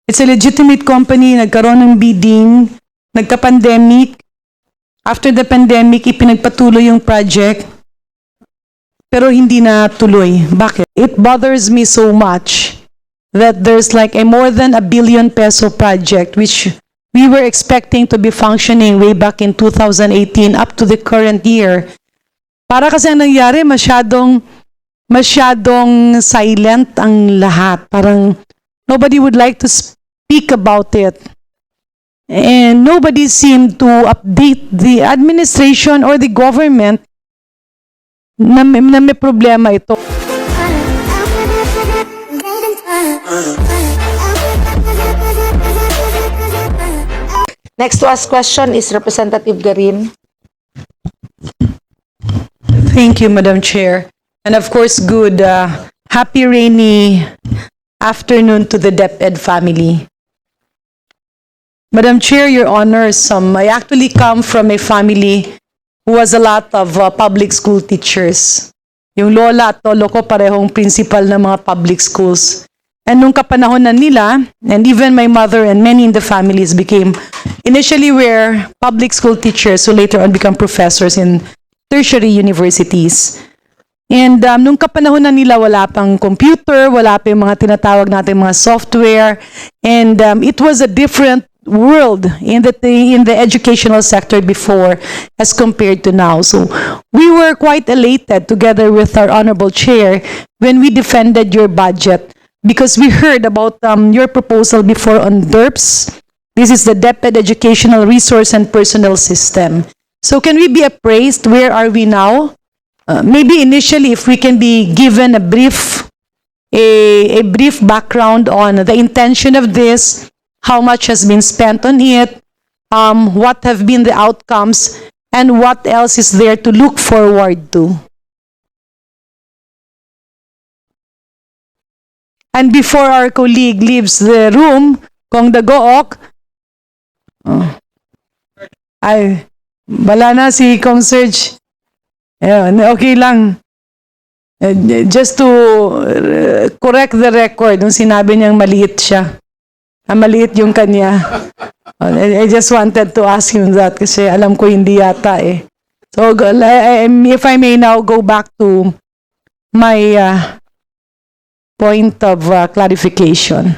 It's a legitimate company, nagkaroon ng bidding, nagka-pandemic. After the pandemic, ipinagpatuloy yung project, pero hindi na tuloy. Bakit? It bothers me so much that there's like a more than ₱1 billion project which we were expecting to be functioning way back in 2018 up to the current year. Para kasi ang nangyari, masyadong silent ang lahat. Parang nobody would like to speak about it. And nobody seemed to update the administration or the government na may problema ito. Next to ask question is Representative Garin. Thank you, Madam Chair. And of course, good, happy rainy afternoon to the Deped family. Madam Chair, Your Honors, I actually come from a family who has a lot of public school teachers. Yung lola at lolo ko parehong principal ng mga public schools. And nung kapanahon na nila, and even my mother and many in the families initially were public school teachers who later on become professors in tertiary universities. And nung kapanahon na nila, wala pang computer, wala pa yung mga tinatawag natin mga software, and it was a different world in the educational sector before as compared to now. So we were quite elated together with our honorable chair when we defended your budget because we heard about your proposal before on DERPS. This is the Deped Educational Resource and Personnel System. So can we be appraised? Where are we now? Maybe initially, if we can be given a brief background on the intention of this, how much has been spent on it, what have been the outcomes, and what else is there to look forward to. And before our colleague leaves the room, Kong Dagook, bala na si Kong Serge. Okay lang. Just to correct the record, nung sinabi niyang maliit siya. Maliit yung kanya. I just wanted to ask him that kasi alam ko hindi yata eh. So if I may now go back to my point of clarification.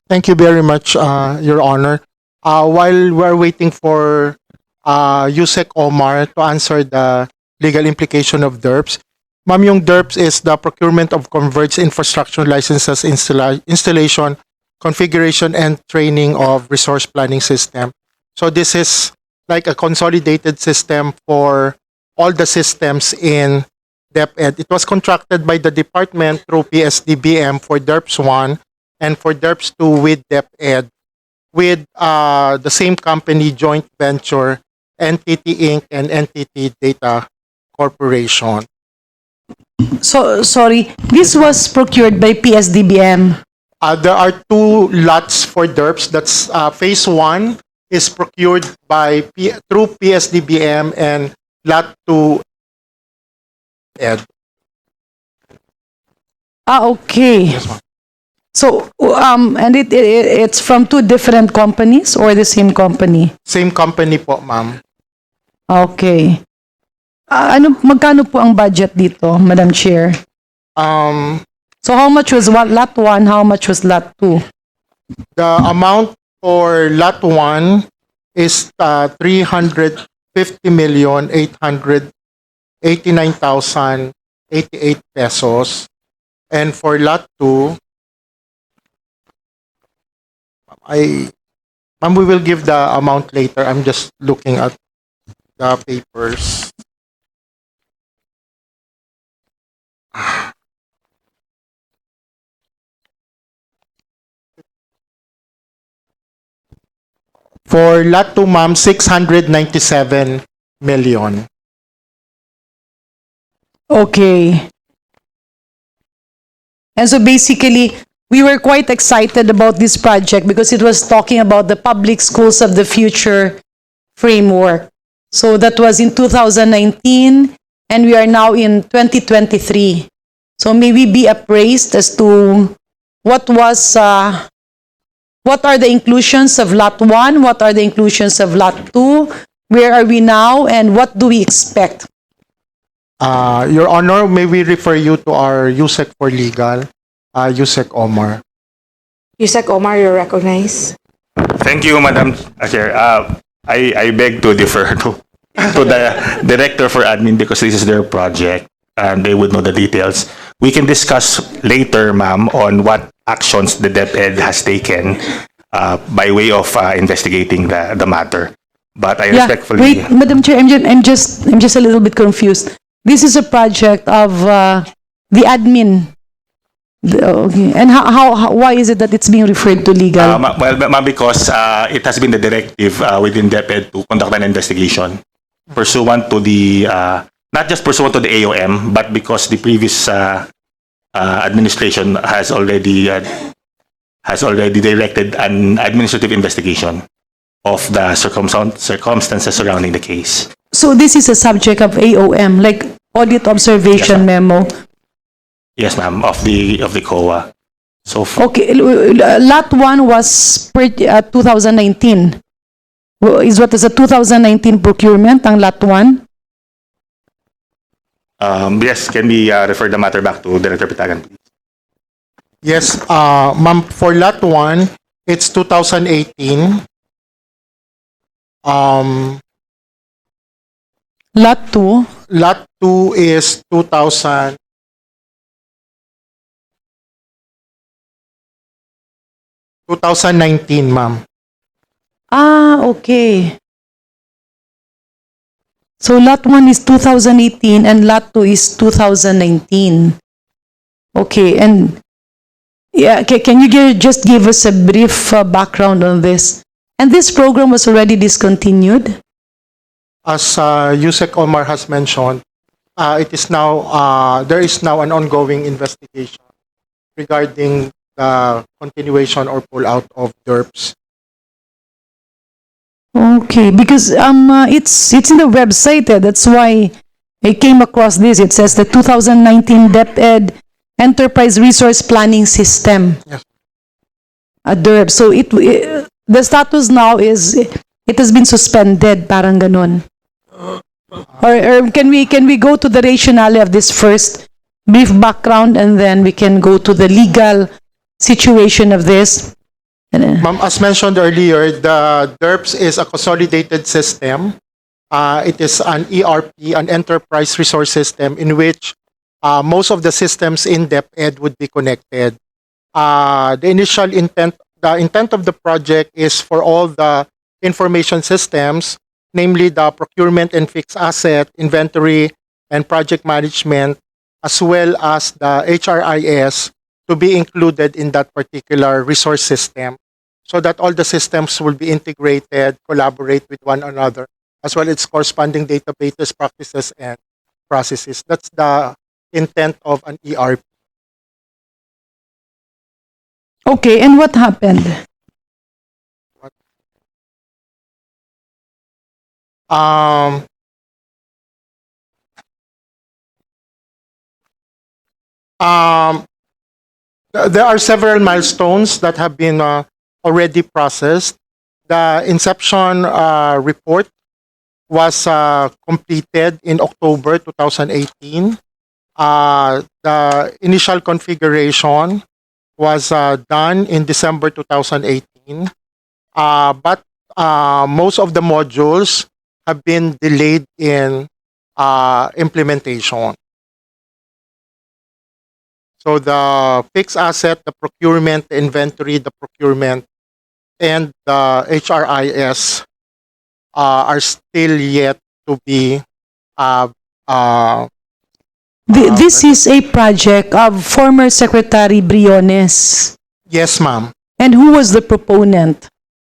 Thank you very much, Your Honor. While we're waiting for Yusek Omar to answer the legal implication of DERPS, ma'am, yung DERPS is the Procurement of Converged Infrastructure Licenses Installation, Configuration, and Training of Resource Planning System. So this is like a consolidated system for all the systems in DepEd. It was contracted by the department through PSDBM for DERPS 1 and for DERPS 2 with DepEd with the same company joint venture, NTT Inc. and NTT Data Corporation. So, sorry, this was procured by PSDBM. There are two lots for DERPS. That's phase 1 is procured through PSDBM and lot 2 Ed. Okay. Yes, ma'am. So, and it's from two different companies or the same company? Same company po, ma'am. Okay. Magkano po ang budget dito, Madam Chair? So how much was lot 1, how much was lot 2? The amount for lot 1 is 350,889,088 pesos. And for lot 2, ma'am, we will give the amount later. I'm just looking at the papers. For lot 2, ma'am, 697 million. Okay. And so basically, we were quite excited about this project because it was talking about the public schools of the future framework. So that was in 2019, and we are now in 2023. So may we be appraised as to what was What are the inclusions of Lot 1? What are the inclusions of Lot 2? Where are we now? And what do we expect? Your Honor, may we refer you to our USEC for Legal, USEC Omar. Yusek Omar, you're recognized. Thank you, Madam Chair. I beg to defer to the Director for Admin because this is their project and they would know the details. We can discuss later, ma'am, on what actions the Deped has taken by way of investigating the matter. But I respectfully... Wait, Madam Chair, I'm just a little bit confused. This is a project of the admin. Okay. And why is it that it's being referred to legal? Well, ma'am, because it has been the directive within DepEd to conduct an investigation pursuant to the, not just pursuant to the AOM, but because the previous administration has already directed an administrative investigation of the circumstances surrounding the case. So this is a subject of AOM, like audit observation Yes, memo. Yes, ma'am, of the COA. So Okay, Lot 1 was 2019. Is what is a 2019 procurement, ang Lot 1? yes, can we refer the matter back to Director Pitagan, please? Yes, ma'am, for Lot 1, it's 2018. Lot 2, Lot 2 is 2019, ma'am. okay. So Lot 1 is 2018 and Lot 2 is 2019. Okay, and yeah, can you just give us a brief background on this? And this program was already discontinued? As Yusek Omar has mentioned, it is now there is now an ongoing investigation regarding the continuation or pull-out of DERPS. Okay, because it's in the website. That's why I came across this. It says the 2019 DepEd Enterprise Resource Planning System. Yes. A DERPS. So the status now is it has been suspended, parang ganon. Or can we go to the rationale of this first brief background and then we can go to the legal situation of this? Ma'am, as mentioned earlier, the DERPS is a consolidated system. It is an ERP, an enterprise resource system, in which most of the systems in DepEd would be connected. The intent of the project is for all the information systems, namely the procurement and fixed asset, inventory, and project management, as well as the HRIS, to be included in that particular resource system, so that all the systems will be integrated, collaborate with one another, as well as corresponding databases, practices, and processes. That's the intent of an ERP. Okay, and what happened? There are several milestones that have been already processed. The inception report was completed in October 2018. The initial configuration was done in December 2018. But most of the modules have been delayed in implementation. So the fixed asset, the procurement, the inventory, the procurement, and the HRIS are still yet to be This is a project of former Secretary Briones. Yes, ma'am. And who was the proponent?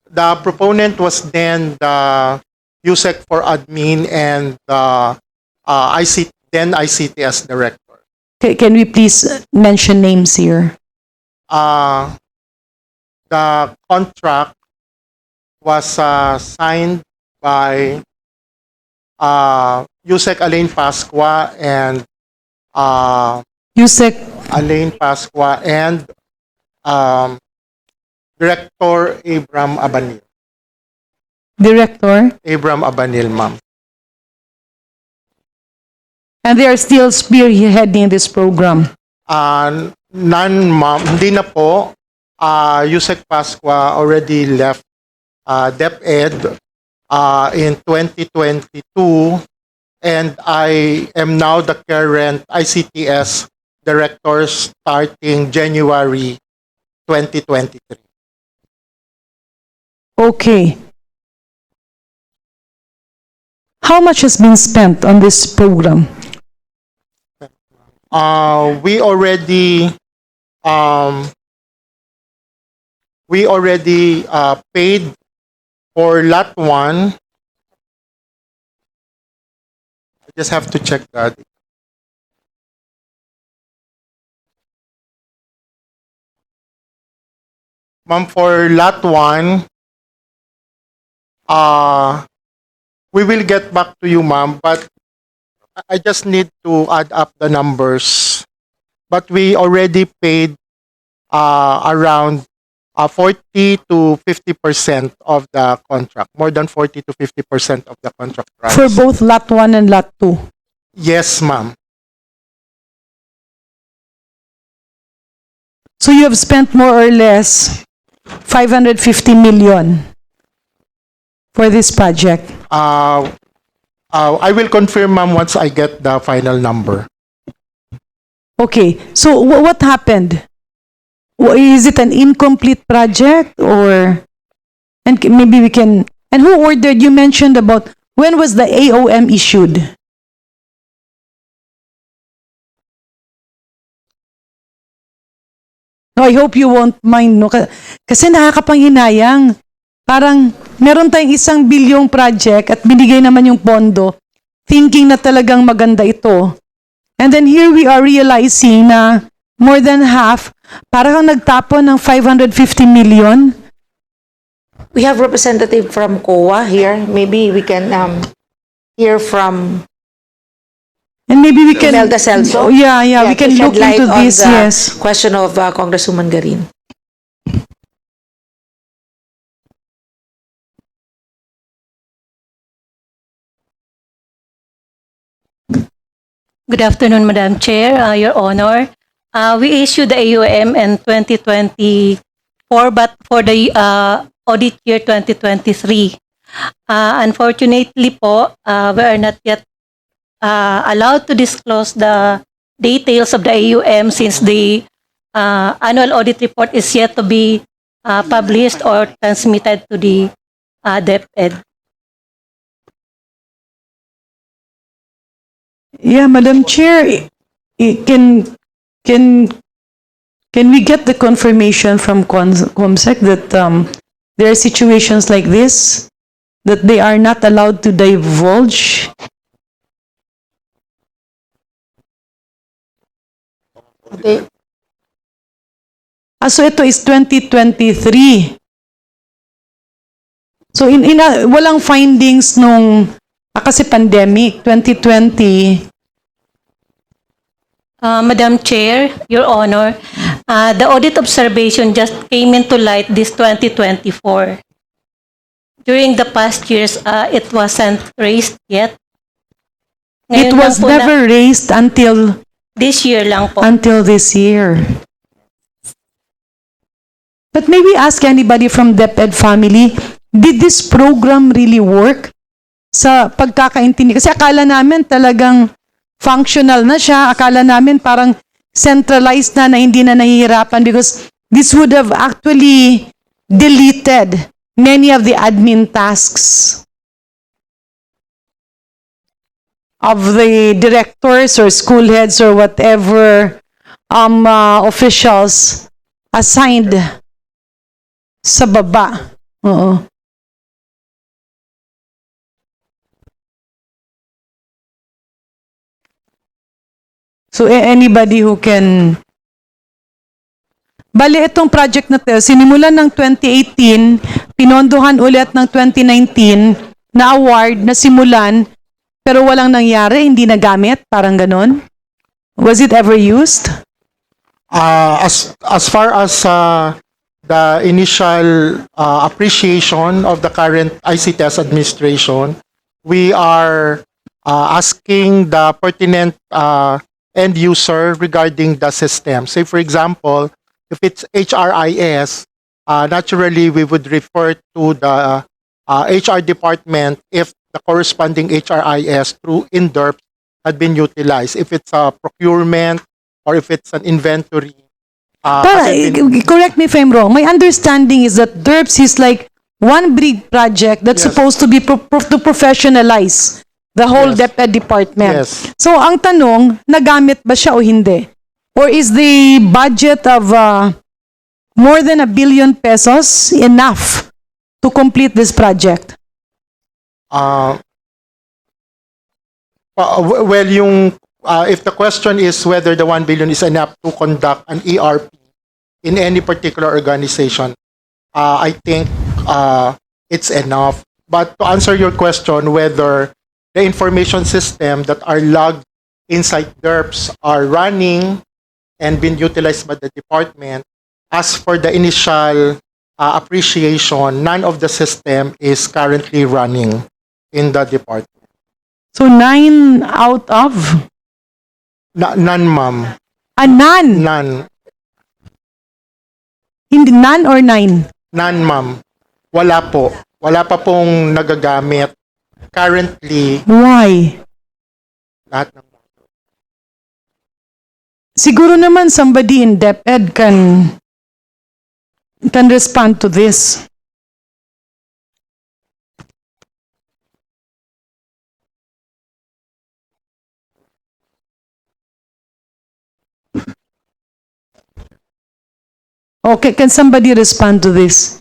The proponent was then the USEC for admin and the then ICTS director. Can we please mention names here? The contract was signed by USEC Alain Pasqua and Yusek, Alain Pasqua and Director Abram Abanil. Director? Abram Abanil, ma'am. And they are still spearheading this program. None, ma'am. Hindi na po. Yusek Pascua already left Deped in 2022, and I am now the current ICTS director starting January 2023. Okay. How much has been spent on this program? We already paid for lot 1. I just have to check that. Ma'am, for lot 1, we will get back to you, ma'am, but I just need to add up the numbers. But we already paid around 40 to 50% of the contract, more than 40 to 50% of the contract price. For both Lot 1 and Lot 2? Yes, ma'am. So you have spent more or less 550 million for this project? I will confirm, ma'am, once I get the final number. Okay, so what happened? Is it an incomplete project, or, and maybe we can, and who ordered, you mentioned about, when was the AOM issued? No, I hope you won't mind, no? Kasi nakakapanghinayang. Parang meron tayong 1 bilyong project at binigay naman yung pondo, thinking na talagang maganda ito. And then here we are realizing na more than half, parang nagtapon ng 550 million. We have representative from COA here. Maybe we can hear from And maybe we can... Imelda Celso. Oh, yeah, we to can shed look light into on this, the yes. question of Congresswoman Garin. Good afternoon, Madam Chair, Your Honor. We issued the AUM in 2024, but for the audit year 2023. Unfortunately po, we are not yet allowed to disclose the details of the AUM since the annual audit report is yet to be published or transmitted to the Deped. Yeah, Madam Chair, can we get the confirmation from COMSEC that there are situations like this that they are not allowed to divulge? Okay. So ito is 2023. So walang findings nung kasi pandemic 2020. Madam Chair, Your Honor, the audit observation just came into light this 2024. During the past years, it wasn't raised yet. It Ngayon lang was po never raised until this year lang po. this year. But maybe ask anybody from Deped family, did this program really work? Sa pagkakaintindi. Kasi akala namin talagang functional na siya. Akala namin parang centralized na hindi na nahihirapan because this would have actually deleted many of the admin tasks of the directors or school heads or whatever officials assigned sa baba. Oo. So anybody who can... Bali, itong project na to, sinimulan ng 2018, pinondohan ulit ng 2019, na award, na simulan, pero walang nangyari, hindi nagamit, parang ganon. Was it ever used? As far as the initial appreciation of the current ICTS administration, we are asking the pertinent end user regarding the system. Say, for example, if it's HRIS, naturally we would refer to the HR department if the corresponding HRIS through in DERPS had been utilized. If it's a procurement or if it's an inventory. But, correct me if I'm wrong. My understanding is that DERPS is like one big project that's Yes. supposed to be to professionalize the whole Yes. DepEd department. Yes. So, ang tanong, nagamit ba siya o hindi? Or is the budget of more than 1 billion pesos enough to complete this project? Well, if the question is whether the 1 billion is enough to conduct an ERP in any particular organization, I think it's enough. But to answer your question, whether the information system that are logged inside DERPS are running and being utilized by the department, as for the initial appreciation, none of the system is currently running in the department. So, 9 out of? None, ma'am. None? None. Hindi, none or 9? None, ma'am. Wala po. Wala pa pong nagagamit. Currently, Why? lahat ng Siguro naman somebody in DepEd can respond to this. Okay, can somebody respond to this?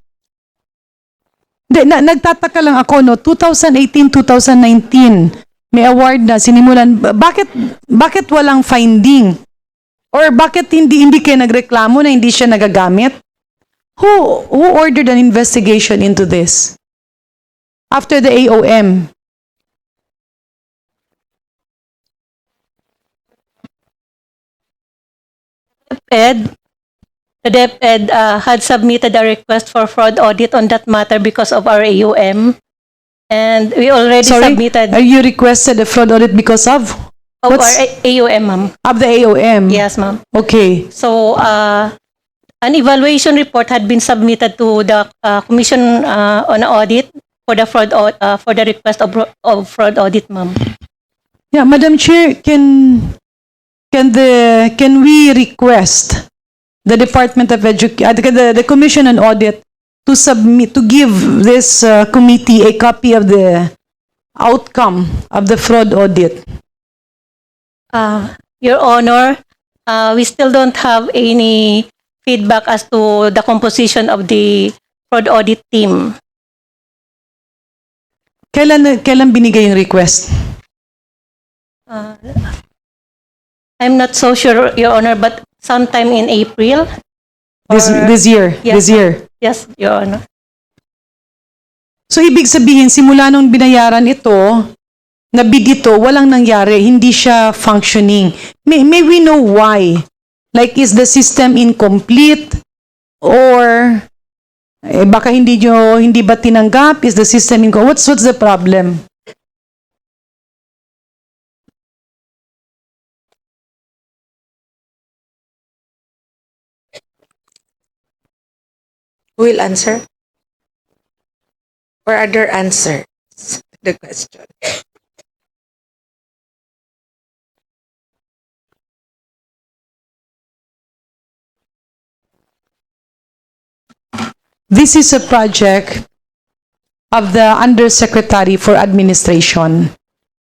Nagtataka lang ako, no, 2018, 2019, may award na sinimulan. Bakit walang finding? Or bakit hindi kayo nagreklamo na hindi siya nagagamit? Who ordered an investigation into this? After the AOM. The DepEd had submitted a request for fraud audit on that matter because of our AUM. And we already submitted You requested a fraud audit because of? of our What's- AUM, ma'am. Of the AOM? Yes, ma'am. Okay. So, an evaluation report had been submitted to the Commission on Audit for the for the request of fraud audit, ma'am. Yeah, Madam Chair, can we request the Department of Education, the Commission on Audit to give this committee a copy of the outcome of the fraud audit? Your Honor, we still don't have any feedback as to the composition of the fraud audit team. Kailan binigay yung request? I'm not so sure, Your Honor, but sometime in April. This year? Yes, This year? Yes, Your Honor. So, ibig sabihin, simula nung binayaran ito, na bid ito, walang nangyari, hindi siya functioning. May we know why? Like, is the system incomplete? Or, baka hindi ba tinanggap? Is the system incomplete? What's the problem? Who will answer? Or other answers to the question? This is a project of the Undersecretary for Administration.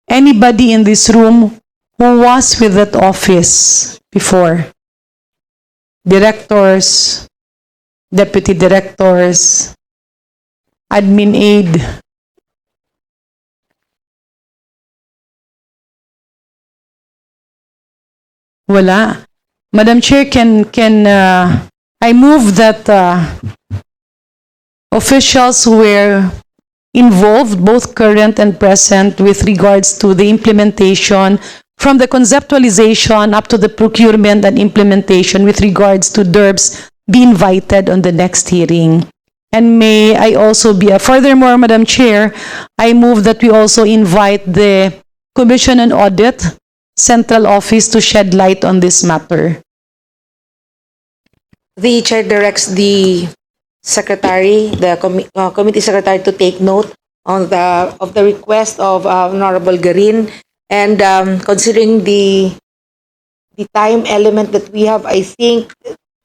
Anybody in this room who was with that office before? Directors, deputy directors, admin aide. Wala. Madam Chair, can I move that officials who were involved, both current and present, with regards to the implementation, from the conceptualization up to the procurement and implementation with regards to DERPS be invited on the next hearing. And may I also be, furthermore, Madam Chair, I move that we also invite the Commission on Audit Central Office to shed light on this matter. The chair directs the secretary, the committee secretary, to take note on the request of Honorable Garin, and considering the time element that we have, I think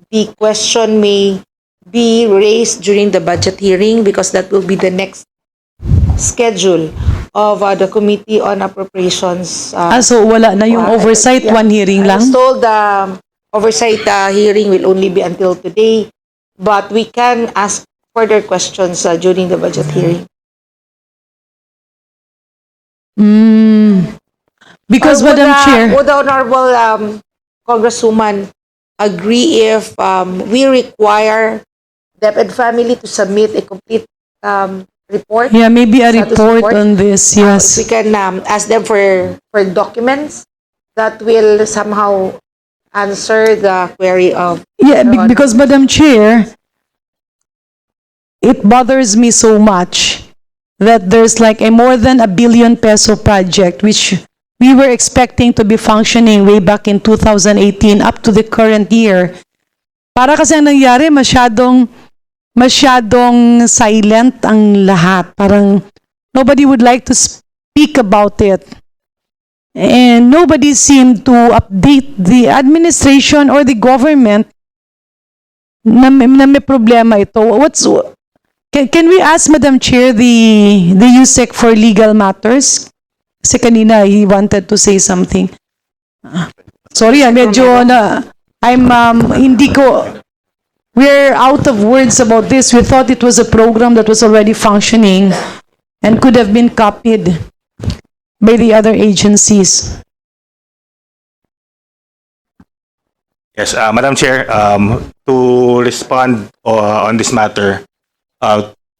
the question may be raised during the budget hearing, because that will be the next schedule of the Committee on Appropriations. So wala na yung oversight, Yeah. one hearing I lang? was told the oversight hearing will only be until today, but we can ask further questions during the budget hearing. Because, Or would, Madam Chair, would the Honorable Congresswoman agree if we require Deped family to submit a complete report? yeah, maybe a Status report report? on this, If yes. we can ask them for documents that will somehow answer the query of Yeah, Your Honor. because, Madam Chair, it bothers me so much that there's like a more than ₱1 billion project which we were expecting to be functioning way back in 2018 up to the current year. Para kasi ang nangyari, masyadong silent ang lahat. Parang nobody would like to speak about it. And nobody seemed to update the administration or the government na may problema ito. Can we ask, Madam Chair, the USEC for legal matters? Kasi kanina, he wanted to say something. Sorry, medyo na, we're out of words about this. We thought it was a program that was already functioning and could have been copied by the other agencies. Yes, Madam Chair, to respond on this matter,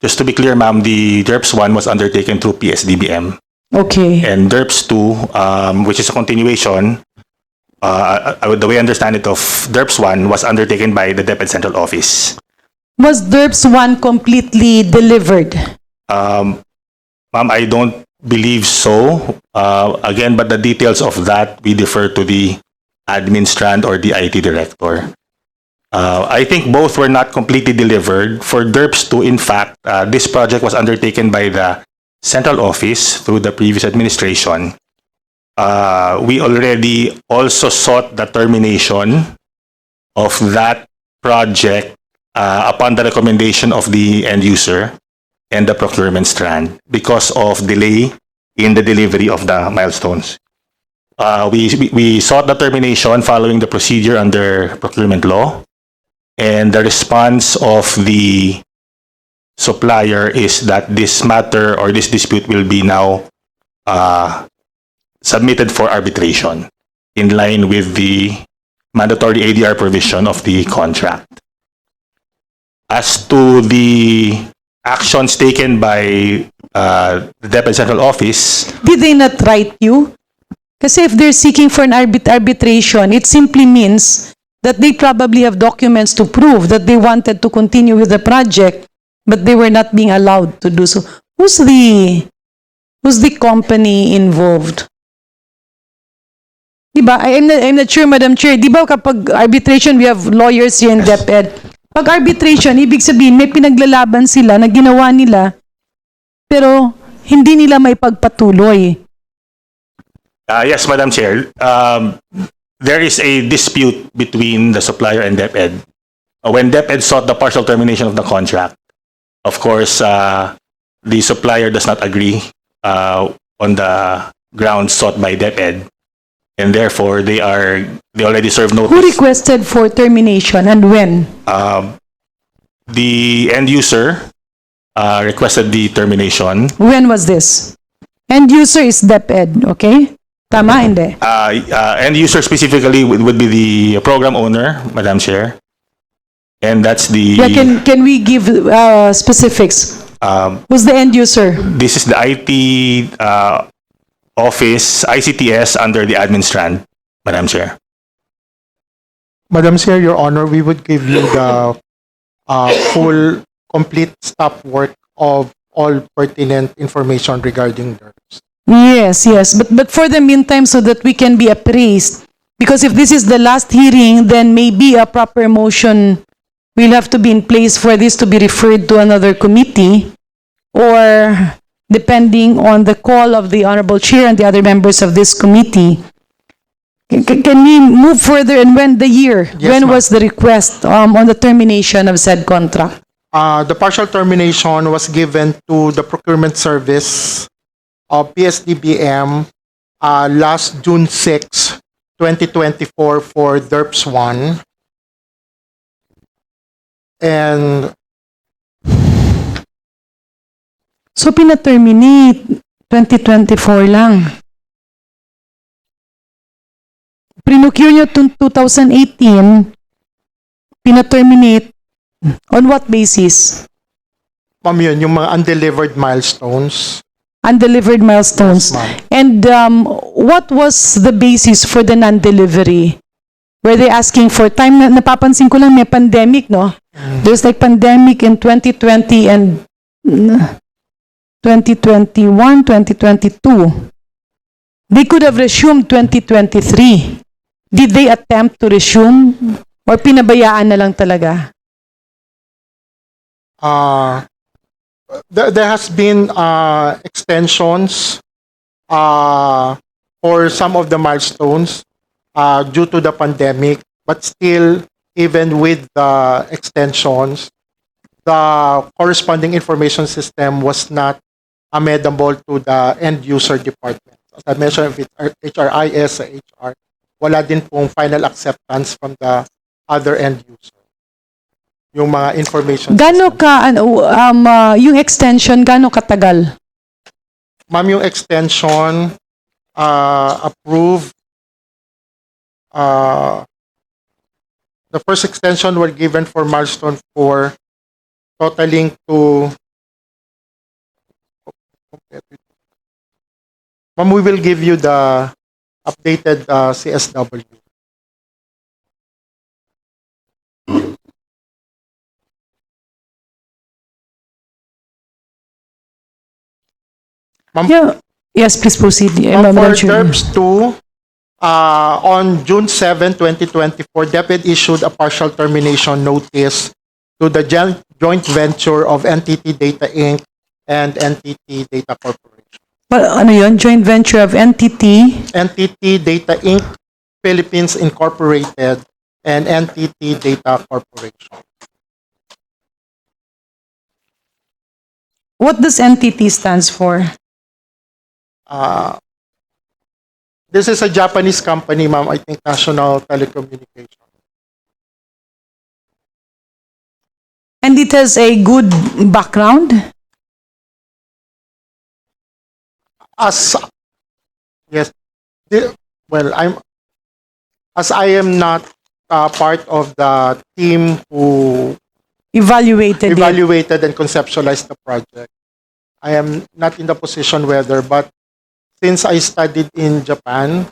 just to be clear, ma'am, the DERPS 1 was undertaken through PSDBM. Okay. And DERPS 2, which is a continuation, the way I understand it, of DERPS 1 was undertaken by the Deped Central Office. Was DERPS 1 completely delivered? Ma'am, I don't believe so. Again, but the details of that, we defer to the admin strand or the IT director. I think both were not completely delivered. For DERPS 2, in fact, this project was undertaken by the Central Office through the previous administration. We already also sought the termination of that project upon the recommendation of the end user and the procurement strand because of delay in the delivery of the milestones. We sought the termination following the procedure under procurement law, and the response of the supplier is that this matter or this dispute will be now submitted for arbitration in line with the mandatory ADR provision of the contract. As to the actions taken by the Deped Central Office, Did they not write you? Kasi if they're seeking for an arbitration, it simply means that they probably have documents to prove that they wanted to continue with the project, but they were not being allowed to do so. Who's the company involved? Diba? I'm not sure, Madam Chair. Diba kapag arbitration, we have lawyers here in DepEd. Pag arbitration, ibig sabihin, may pinaglalaban sila na ginawa nila, pero hindi nila may pagpatuloy. yes, Madam Chair, there is a dispute between the supplier and DepEd. When DepEd sought the partial termination of the contract, of course, the supplier does not agree on the grounds sought by DepEd, and therefore they already served notice. Who requested for termination and when? The end user requested the termination. When was this? End user is DepEd, okay? Tama, hindi? End user specifically would be the program owner, Madam Chair, and that's the. Yeah, can we give specifics? Who's the end user? This is the IT office, ICTS, under the admin strand, Madam Chair. Madam Chair, Your Honor, we would give you the full, complete stop work of all pertinent information regarding DERPS. Yes. But for the meantime, so that we can be appraised, because if this is the last hearing, then maybe a proper motion will have to be in place for this to be referred to another committee, or depending on the call of the Honorable Chair and the other members of this committee. Can we move further, and when the year? Yes, When ma'am. was the request on the termination of said contract? The partial termination was given to the procurement service of PSDBM last June 6, 2024 for DERPS 1. And So pina-terminate 2024 lang. Prinocure nyo 2018, pina-terminate on what basis? ma'am, yun, yung mga undelivered milestones. Undelivered milestones. Yes, ma'am. And what was the basis for the non-delivery? Were they asking for time? Napapansin ko lang may pandemic, no? There's like pandemic in 2020 and 2021, 2022. They could have resumed 2023. Did they attempt to resume? Or pinabayaan na lang talaga? There has been extensions for some of the milestones due to the pandemic, but still, even with the extensions, the corresponding information system was not amenable to the end user department. As I mentioned, if it's HRIS, HR, wala din pong final acceptance from the other end user. Yung mga information Gano system. ka, yung extension, gano katagal? Ma'am, yung extension approved. The first extension were given for milestone 4, totaling to. Ma'am, we will give you the updated CSW. Ma'am, Yeah. Yes, please proceed. for Madam Chair. DERPS 2, on June 7, 2024, Deped issued a partial termination notice to the joint venture of NTT Data Inc. and NTT Data Corporation. Ano yun? Joint venture of NTT? NTT Data Inc. Philippines Incorporated and NTT Data Corporation. What does NTT stands for? This is a Japanese company, ma'am. I think National Telecommunication. And it has a good background? Yes. Well, as I am not part of the team who Evaluated it. evaluated and conceptualized the project, I am not in the position whether, but since I studied in Japan,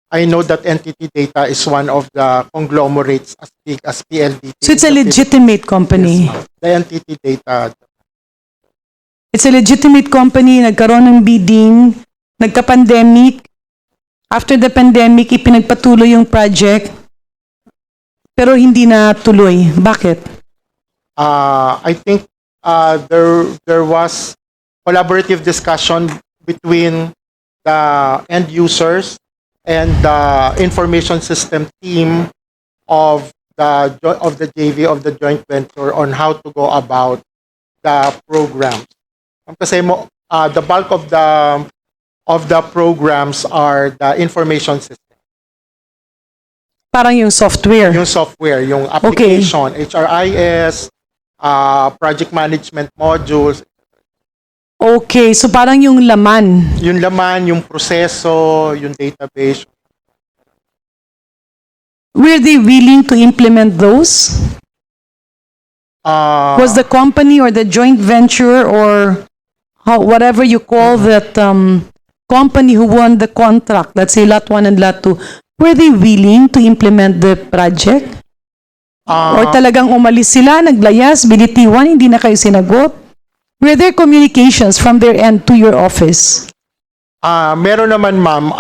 I know that NTT Data is one of the conglomerates as big as PLDT. So it's a in the legitimate company. Philippines. Yes, ma'am. The NTT Data. It's a legitimate company, nagkaroon ng bidding, nagka-pandemic. After the pandemic, ipinagpatuloy yung project, pero hindi na tuloy. Bakit? I think there was collaborative discussion between the end users and the information system team of the JV, of the joint venture, on how to go about the programs. Kasi the bulk of the programs are the information system. Parang yung software. Yung software, yung application, HRIS, project management modules, Okay, so parang yung laman. yung laman, yung proseso, yung database. Were they willing to implement those? Was the company or the joint venture or whatever you call that company who won the contract, let's say Lot 1 and Lot 2, were they willing to implement the project? Or talagang umalis sila, naglayas, binitiwan, hindi na kayo sinagot? Were there communications from their end to your office? Meron naman, ma'am.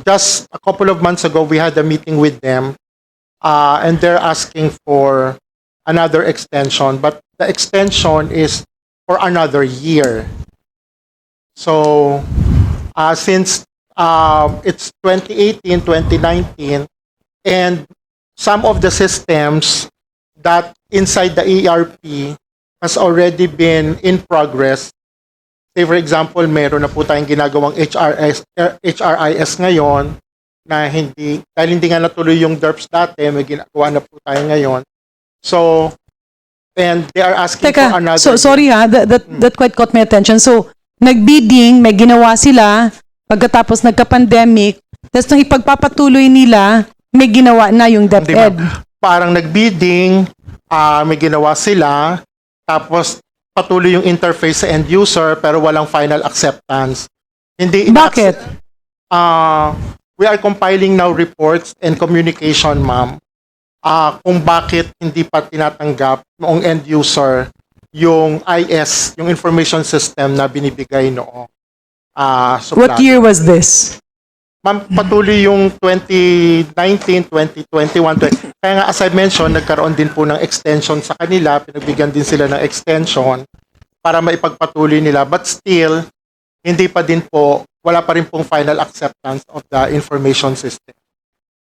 Just a couple of months ago, we had a meeting with them, and they're asking for another extension, but the extension is for another year. So, since it's 2018, 2019, and some of the systems that inside the ERP has already been in progress. Say for example, meron na po tayong ginagawang HRIS ngayon na dahil hindi nga natuloy yung DERPS dati, may ginagawa na po tayo ngayon. So, and they are asking for Teka, another... so sorry ha, that quite caught my attention. So, nagbidding, may ginawa sila, pagkatapos nagka-pandemic, tapos nung ipagpapatuloy nila, may ginawa na yung Hindi, DepEd. ma'am. Parang nagbidding, may ginawa sila, tapos patuloy yung interface sa end user pero walang final acceptance. Hindi Bakit? We are compiling now reports and communication, ma'am. Kung bakit hindi pa tinatanggap noong end user yung IS, yung information system na binibigay noong What year was this? Ma'am, patuloy yung 2019, 2021. Kaya nga, as I mentioned, nagkaroon din po ng extension sa kanila. Pinagbigyan din sila ng extension para maipagpatuloy nila. But still, hindi pa din po, wala pa rin pong final acceptance of the information system.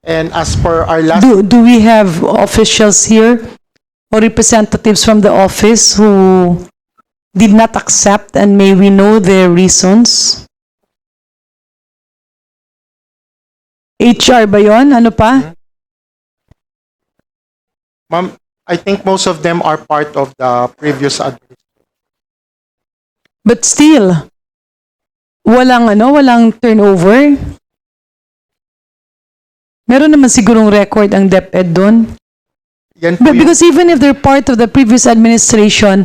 And as per our last... Do we have officials here or representatives from the office who did not accept, and may we know their reasons? HR ba yun? Ano pa? Ma'am, I think most of them are part of the previous administration. But still, walang turnover? Meron naman sigurong record ang DepEd doon. Yan po But because even if they're part of the previous administration,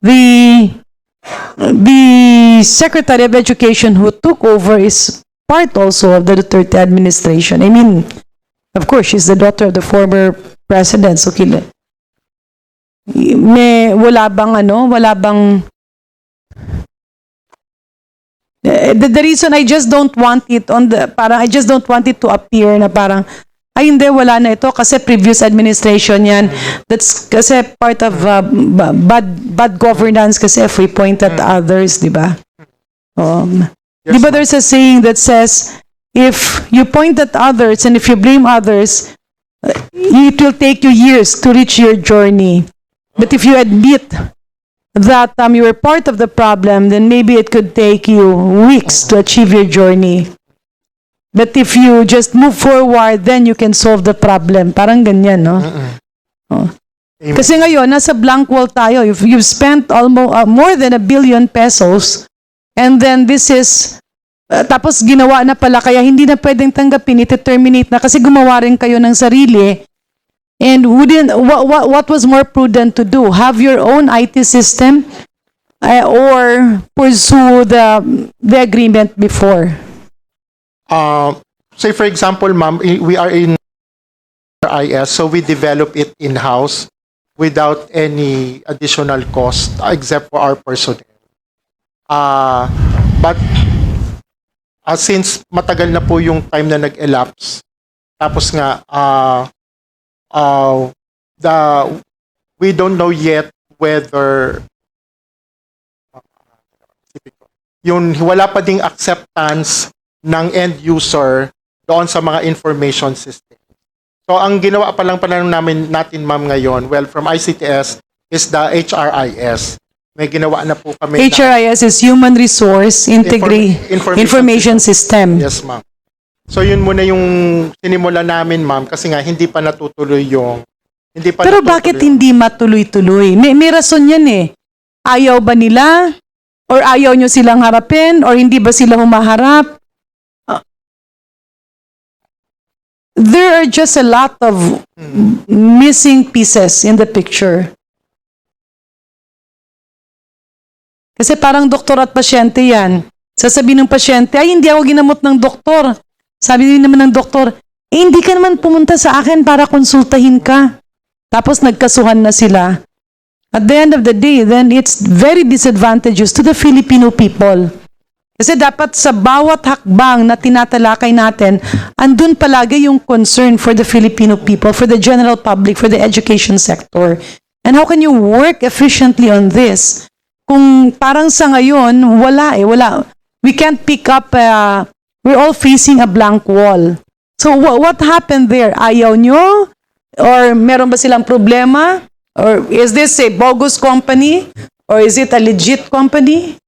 the Secretary of Education who took over is part also of the Duterte administration. I mean, of course, she's the daughter of the former president. So, wala bang the reason I just don't want it I just don't want it to appear na parang, ay hindi, wala na ito kasi previous administration yan. That's kasi part of bad governance kasi if we point at others, di ba? Yes, Di ba ma'am. there's a saying that says, if you point at others and if you blame others, it will take you years to reach your journey. But if you admit that you were part of the problem, then maybe it could take you weeks to achieve your journey. But if you just move forward, then you can solve the problem. Parang ganyan, no? Amen. Kasi ngayon, nasa blank wall tayo. If you've spent almost more than 1 billion pesos, and then this is, tapos ginawa na pala, kaya hindi na pwedeng tanggapin, iti-terminate na kasi gumawa rin kayo ng sarili. And what was more prudent to do? Have your own IT system or pursue the agreement before? Say for example, ma'am, we are in IS, so we develop it in-house without any additional cost except for our personnel. But since matagal na po yung time na nag-elapse, tapos nga we don't know yet whether wala pa ding acceptance ng end user doon sa mga information system. So ang ginawa pa lang natin ma'am ngayon, well, from ICTS is the HRIS. May ginawa na po kami. HRIS is Human Resource Information System. Yes, ma'am. So yun muna yung sinimula namin, ma'am, kasi nga hindi pa natutuloy yung Pero bakit hindi matuloy-tuloy? May rason yan eh. Ayaw ba nila? Or ayaw nyo silang harapin? Or hindi ba sila humaharap? There are just a lot of missing pieces in the picture. Kasi parang doktor at pasyente yan. Sasabihin ng pasyente, ay hindi ako ginamot ng doktor. Sabi din naman ng doktor, hindi ka naman pumunta sa akin para konsultahin ka. tapos nagkasuhan na sila, at the end of the day, then it's very disadvantageous to the Filipino people. Kasi dapat sa bawat hakbang na tinatalakay natin, andun palagi yung concern for the Filipino people, for the general public, for the education sector. And how can you work efficiently on this? Kung parang sa ngayon, wala. We can't pick up, we're all facing a blank wall. So what happened there? Ayaw nyo? Or meron ba silang problema? Or is this a bogus company? Or is it a legit company?